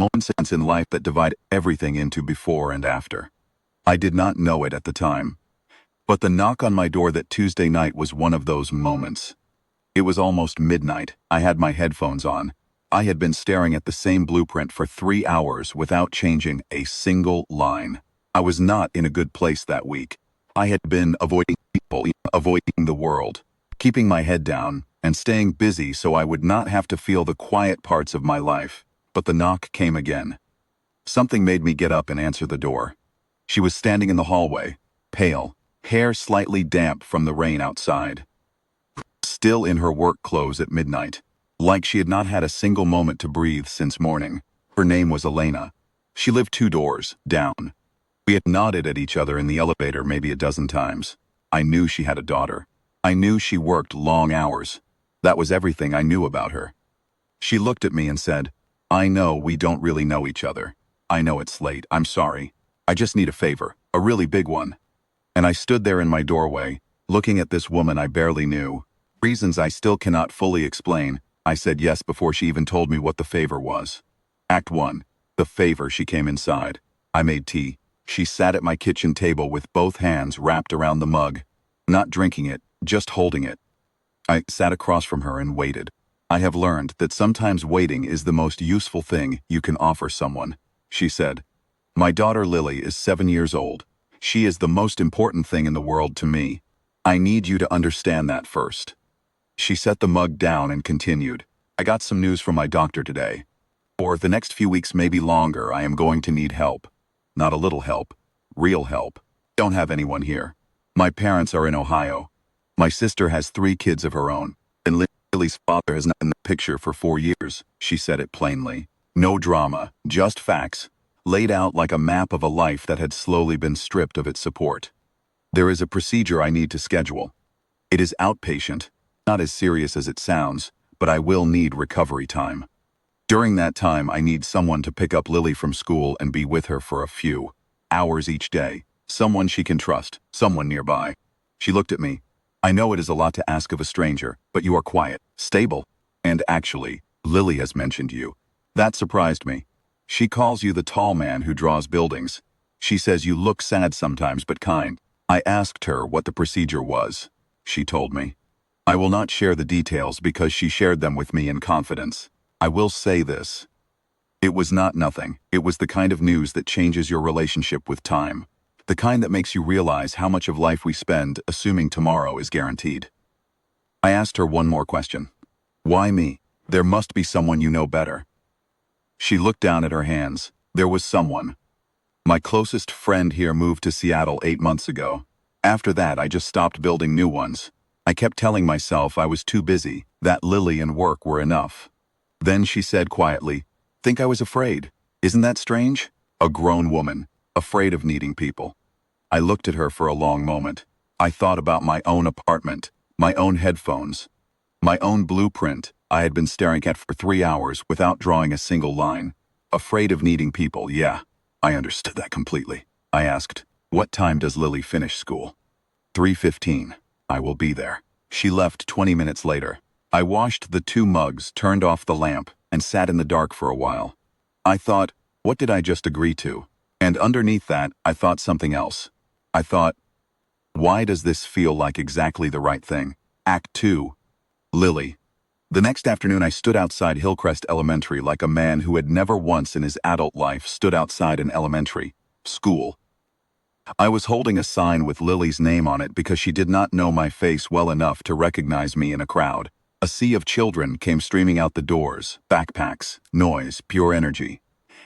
moments in life that divide everything into before and after. I did not know it at the time, but the knock on my door that Tuesday night was one of those moments. It was almost midnight. I had my headphones on. I had been staring at the same blueprint for 3 hours without changing a single line. I was not in a good place that week. I had been avoiding people, avoiding the world, keeping my head down, and staying busy so I would not have to feel the quiet parts of my life. But the knock came again. Something made me get up and answer the door. She was standing in the hallway, pale, hair slightly damp from the rain outside. Still in her work clothes at midnight, like she had not had a single moment to breathe since morning. Her name was Elena. She lived 2 doors down. We had nodded at each other in the elevator maybe a dozen times. I knew she had a daughter. I knew she worked long hours. That was everything I knew about her. She looked at me and said, "I know we don't really know each other. I know it's late. I'm sorry. I just need a favor, a really big one." And I stood there in my doorway, looking at this woman I barely knew. Reasons I still cannot fully explain. I said yes before she even told me what the favor was. Act 1. The favor. She came inside. I made tea. She sat at my kitchen table with both hands wrapped around the mug, not drinking it, just holding it. I sat across from her and waited. I have learned that sometimes waiting is the most useful thing you can offer someone. She said, "My daughter Lily is 7 years old. She is the most important thing in the world to me. I need you to understand that first." She set the mug down and continued, "I got some news from my doctor today. For the next few weeks, maybe longer, I am going to need help. Not a little help. Real help. Don't have anyone here. My parents are in Ohio. My sister has 3 kids of her own, and Lily's father has not been in the picture for 4 years." She said it plainly. No drama, just facts, laid out like a map of a life that had slowly been stripped of its support. "There is a procedure I need to schedule. It is outpatient, not as serious as it sounds, but I will need recovery time. During that time, I need someone to pick up Lily from school and be with her for a few hours each day. Someone she can trust, someone nearby." She looked at me. "I know it is a lot to ask of a stranger, but you are quiet, stable, and actually, Lily has mentioned you. That surprised me. She calls you the tall man who draws buildings. She says you look sad sometimes but kind." I asked her what the procedure was. She told me. I will not share the details because she shared them with me in confidence. I will say this. It was not nothing. It was the kind of news that changes your relationship with time. The kind that makes you realize how much of life we spend assuming tomorrow is guaranteed. I asked her one more question. "Why me? There must be someone you know better." She looked down at her hands. There was someone. My closest friend here moved to Seattle 8 months ago. After that, I just stopped building new ones. I kept telling myself I was too busy, that Lily and work were enough. Then she said quietly, "Think I was afraid? Isn't that strange? A grown woman, afraid of needing people." I looked at her for a long moment. I thought about my own apartment, my own headphones, my own blueprint I had been staring at for 3 hours without drawing a single line. Afraid of needing people, yeah. I understood that completely. I asked, "What time does Lily finish school?" 3:15. "I will be there." She left 20 minutes later. I washed the 2 mugs, turned off the lamp, and sat in the dark for a while. I thought, what did I just agree to? And underneath that, I thought something else. I thought, why does this feel like exactly the right thing? Act 2. Lily. The next afternoon, I stood outside Hillcrest Elementary like a man who had never once in his adult life stood outside an elementary school. I was holding a sign with Lily's name on it because she did not know my face well enough to recognize me in a crowd. A sea of children came streaming out the doors, backpacks, noise, pure energy.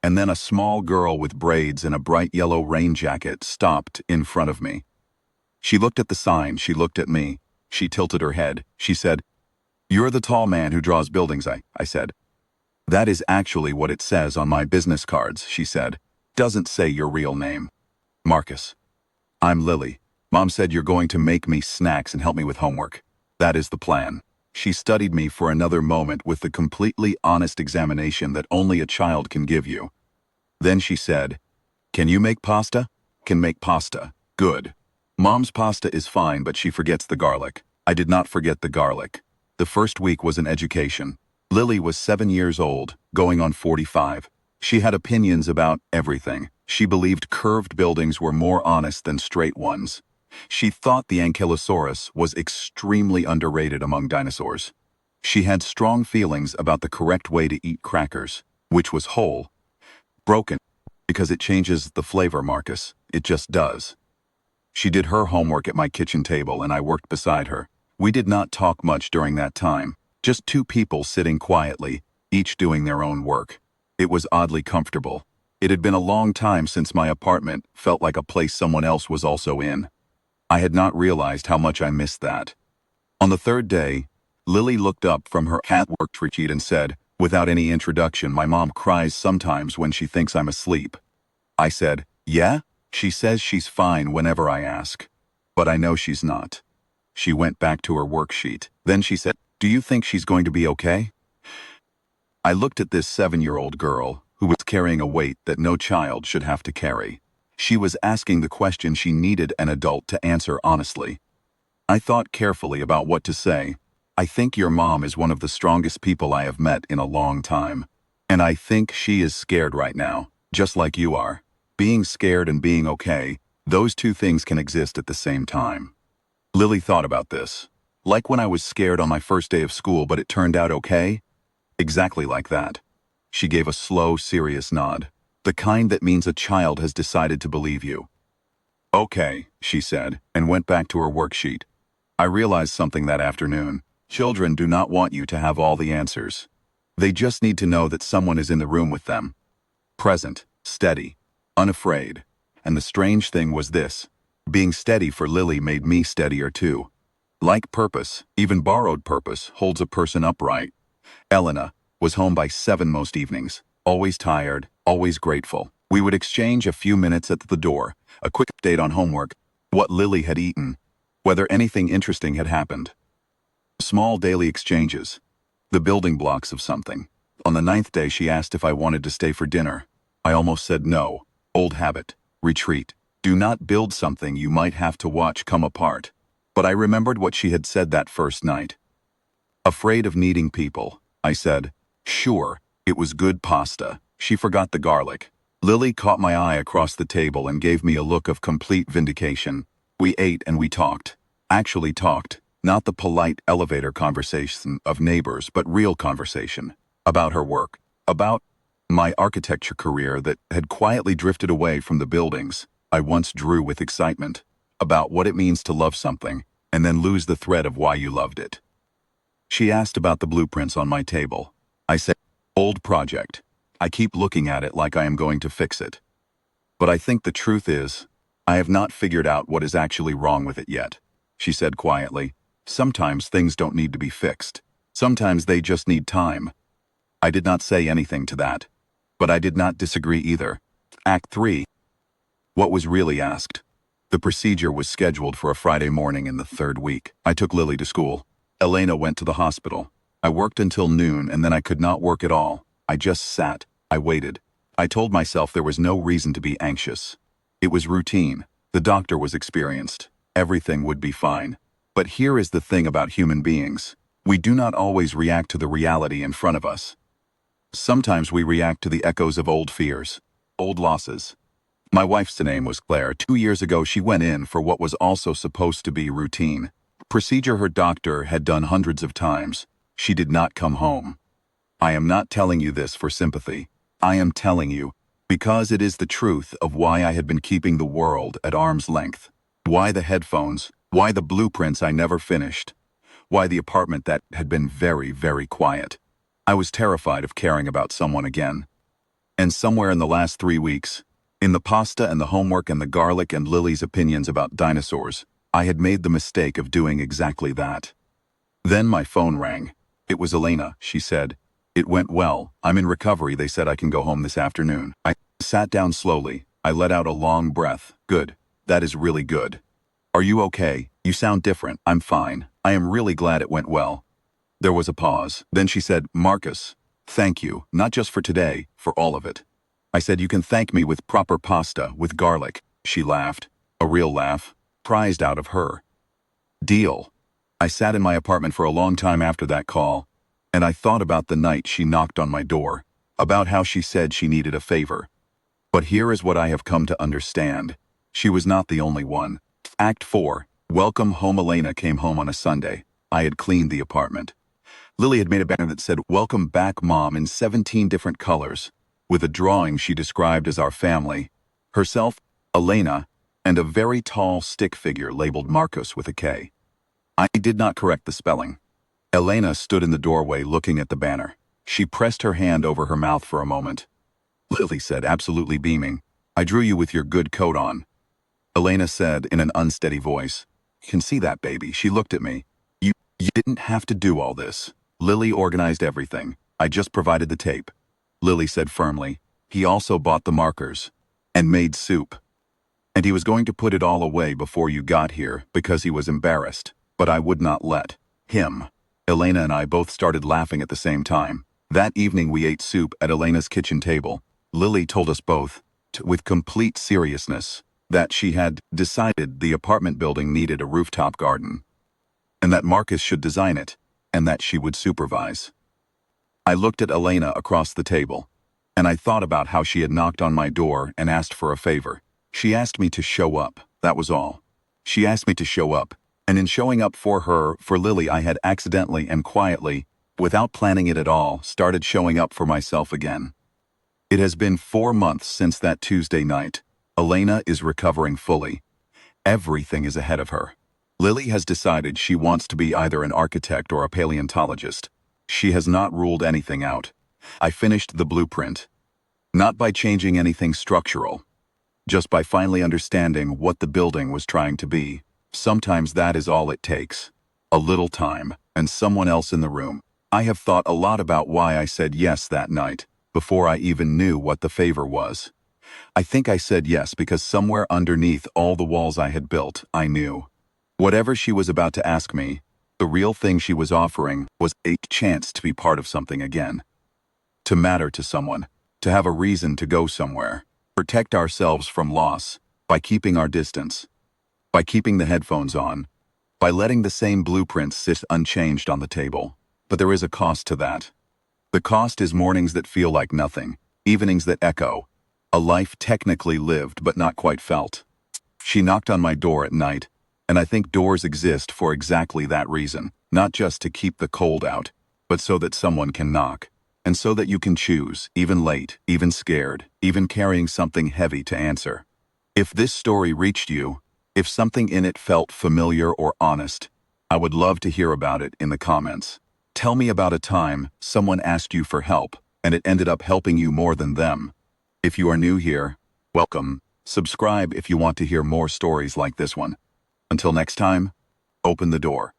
And then a small girl with braids and a bright yellow rain jacket stopped in front of me. She looked at the sign, she looked at me. She tilted her head. She said, "You're the tall man who draws buildings," I said. "That is actually what it says on my business cards," she said. "Doesn't say your real name." "Marcus. I'm Lily. Mom said you're going to make me snacks and help me with homework. That is the plan." She studied me for another moment with the completely honest examination that only a child can give you. Then she said, "Can you make pasta?" "Can make pasta. Good. Mom's pasta is fine, but she forgets the garlic." I did not forget the garlic. The first week was an education. Lily was 7 years old, going on 45. She had opinions about everything. She believed curved buildings were more honest than straight ones. She thought the ankylosaurus was extremely underrated among dinosaurs. She had strong feelings about the correct way to eat crackers, which was whole, broken, because it changes the flavor, Marcus. It just does. She did her homework at my kitchen table and I worked beside her. We did not talk much during that time, just two people sitting quietly, each doing their own work. It was oddly comfortable. It had been a long time since my apartment felt like a place someone else was also in. I had not realized how much I missed that. On the third day, Lily looked up from her cat work sheet and said, without any introduction, "My mom cries sometimes when she thinks I'm asleep." I said, "Yeah?" She says she's fine whenever I ask. But I know she's not. She went back to her worksheet. Then she said, "Do you think she's going to be okay?" I looked at this 7-year-old girl who was carrying a weight that no child should have to carry. She was asking the question she needed an adult to answer honestly. I thought carefully about what to say. "I think your mom is one of the strongest people I have met in a long time. And I think she is scared right now, just like you are. Being scared and being okay, those two things can exist at the same time." Lily thought about this. Like when I was scared on my first day of school but it turned out okay? Exactly like that. She gave a slow, serious nod. The kind that means a child has decided to believe you. "Okay," she said, and went back to her worksheet. I realized something that afternoon. Children do not want you to have all the answers. They just need to know that someone is in the room with them. Present, steady, unafraid. And the strange thing was this. Being steady for Lily made me steadier too. Like purpose, even borrowed purpose, holds a person upright. Elena was home by 7 most evenings, always tired, always grateful. We would exchange a few minutes at the door, a quick update on homework, what Lily had eaten, whether anything interesting had happened. Small daily exchanges, the building blocks of something. On the 9th day she asked if I wanted to stay for dinner. I almost said no. Old habit. Retreat. Do not build something you might have to watch come apart. But I remembered what she had said that first night. Afraid of needing people, I said. Sure, it was good pasta. She forgot the garlic. Lily caught my eye across the table and gave me a look of complete vindication. We ate and we talked. Actually talked. Not the polite elevator conversation of neighbors, but real conversation. About her work. About my architecture career that had quietly drifted away from the buildings I once drew with excitement. About what it means to love something, and then lose the thread of why you loved it. She asked about the blueprints on my table. I said, old project. I keep looking at it like I am going to fix it. But I think the truth is, I have not figured out what is actually wrong with it yet. She said quietly, sometimes things don't need to be fixed. Sometimes they just need time. I did not say anything to that. But I did not disagree either. Act 3. What was really asked? The procedure was scheduled for a Friday morning in the 3rd week. I took Lily to school. Elena went to the hospital. I worked until noon and then I could not work at all. I just sat. I waited. I told myself there was no reason to be anxious. It was routine. The doctor was experienced. Everything would be fine. But here is the thing about human beings. We do not always react to the reality in front of us. Sometimes we react to the echoes of old fears, old losses. My wife's name was Claire. 2 years ago she went in for what was also supposed to be routine. Procedure her doctor had done hundreds of times. She did not come home. I am not telling you this for sympathy. I am telling you because it is the truth of why I had been keeping the world at arm's length. Why the headphones, why the blueprints I never finished, why the apartment that had been very, very quiet. I was terrified of caring about someone again. And somewhere in the last 3 weeks, in the pasta and the homework and the garlic and Lily's opinions about dinosaurs, I had made the mistake of doing exactly that. Then my phone rang. It was Elena, she said. It went well. I'm in recovery. They said I can go home this afternoon. I sat down slowly. I let out a long breath. Good. That is really good. Are you okay? You sound different. I'm fine. I am really glad it went well. There was a pause. Then she said, Marcus, thank you, not just for today, for all of it. I said, you can thank me with proper pasta, with garlic. She laughed. A real laugh. Prized out of her. Deal. I sat in my apartment for a long time after that call, and I thought about the night she knocked on my door. about how she said she needed a favor. But here is what I have come to understand. She was not the only one. Act 4. Welcome home. Elena came home on a Sunday. I had cleaned the apartment. Lily had made a banner that said, "Welcome back, Mom," in 17 different colors, with a drawing she described as our family, herself, Elena, and a very tall stick figure labeled Marcos with a K. I did not correct the spelling. Elena stood in the doorway looking at the banner. She pressed her hand over her mouth for a moment. Lily said, absolutely beaming, "I drew you with your good coat on." Elena said in an unsteady voice, "You can see that, baby." She looked at me. You didn't have to do all this. Lily organized everything. I just provided the tape." Lily said firmly. "He also bought the markers and made soup. And he was going to put it all away before you got here because he was embarrassed, but I would not let him." Elena and I both started laughing at the same time. That evening we ate soup at Elena's kitchen table. Lily told us both, with complete seriousness, that she had decided the apartment building needed a rooftop garden, and that Marcus should design it, and that she would supervise. I looked at Elena across the table, and I thought about how she had knocked on my door and asked for a favor. She asked me to show up, that was all. She asked me to show up, and in showing up for her, for Lily, I had accidentally and quietly, without planning it at all, started showing up for myself again. It has been 4 months since that Tuesday night. Elena is recovering fully. Everything is ahead of her. Lily has decided she wants to be either an architect or a paleontologist. She has not ruled anything out. I finished the blueprint. Not by changing anything structural, just by finally understanding what the building was trying to be. Sometimes that is all it takes. A little time, and someone else in the room. I have thought a lot about why I said yes that night, before I even knew what the favor was. I think I said yes because somewhere underneath all the walls I had built, I knew. Whatever she was about to ask me, the real thing she was offering was a chance to be part of something again. To matter to someone, to have a reason to go somewhere, protect ourselves from loss, by keeping our distance, by keeping the headphones on, by letting the same blueprints sit unchanged on the table. But there is a cost to that. The cost is mornings that feel like nothing, evenings that echo, a life technically lived but not quite felt. She knocked on my door at night, and I think doors exist for exactly that reason, not just to keep the cold out, but so that someone can knock, and so that you can choose, even late, even scared, even carrying something heavy to answer. If this story reached you, if something in it felt familiar or honest, I would love to hear about it in the comments. Tell me about a time someone asked you for help, and it ended up helping you more than them. If you are new here, welcome. Subscribe if you want to hear more stories like this one. Until next time, open the door.